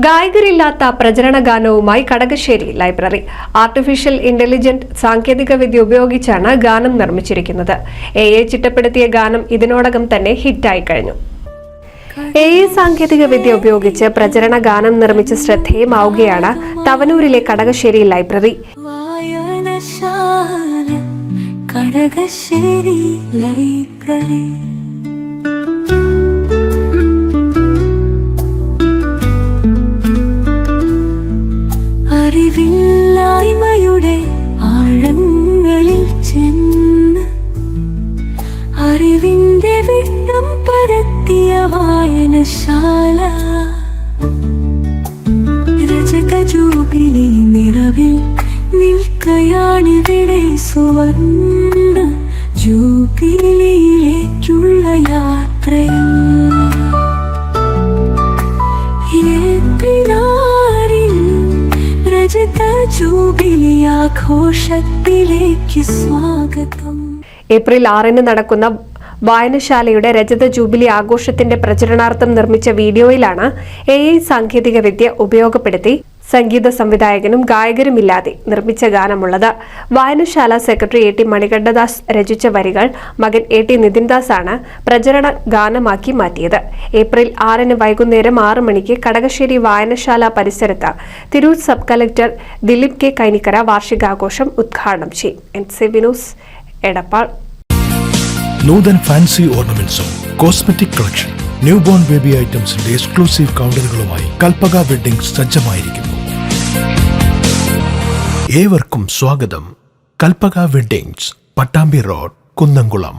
ഗായകരില്ലാത്ത പ്രചരണ ഗാനവുമായി Kadakassery library. Artificial intelligent സാങ്കേതികവിദ്യ ഉപയോഗിച്ചാണ് ഗാനം നിർമ്മിച്ചിരിക്കുന്നത്. AI ചിട്ടപ്പെടുത്തിയ ഗാനം ഇതിനോടകം തന്നെ ഹിറ്റായി കഴിഞ്ഞു. AI സാങ്കേതികവിദ്യ ഉപയോഗിച്ച് പ്രചരണ ഗാനം നിർമ്മിച്ച് ശ്രദ്ധേയമാവുകയാണ് തവനൂരിലെ കടകശ്ശേരി ലൈബ്രറി. അറിവില്ലായ്മയുടെ ആഴങ്ങളിൽ ചെന്ന് അറിവിന്റെ വിട്ടം പരത്തിയ വായനശാല. രജക ജൂബിലി നിറവിൽ നിൽക്കയാണിവിടെ സുവർണ്ണ ജൂബിലിയിലേക്കുള്ള യാത്രയിൽ. ഏപ്രിൽ 6 നടക്കുന്ന വായനശാലയുടെ രജത ജൂബിലി ആഘോഷത്തിന്റെ പ്രചരണാർത്ഥം നിർമ്മിച്ച വീഡിയോയിലാണ് AI സാങ്കേതികവിദ്യ ഉപയോഗപ്പെടുത്തി സംഗീത സംവിധായകനും ഗായകരുമില്ലാതെ നിർമ്മിച്ച ഗാനമുള്ളത്. വായനശാല സെക്രട്ടറി AT മണികണ്ഠദാസ് രചിച്ച വരികൾ മകൻ AT നിതിൻദാസ് ആണ് പ്രചരണ ഗാനമാക്കി മാറ്റിയത്. ഏപ്രിൽ 6 വൈകുന്നേരം 6 മണിക്ക് കടകശ്ശേരി വായനശാല പരിസരത്ത് Tirur sub collector Dileep K Kainikkara വാർഷികാഘോഷം ഉദ്ഘാടനം ചെയ്യും. NCV news Edappal. Noothan fancy ഓർണമെന്റ്സും cosmetic collection, new born baby ഐറ്റംസിന്റെ എക്സ്ക്ലൂസീവ് കൗണ്ടറുകളുമായി കൽപ്പക വെഡ്ഡിംഗ് സജ്ജമായിരിക്കുന്നു. ഏവർക്കും സ്വാഗതം. Kalpaka weddings, Pattambi road, Kunnamkulam.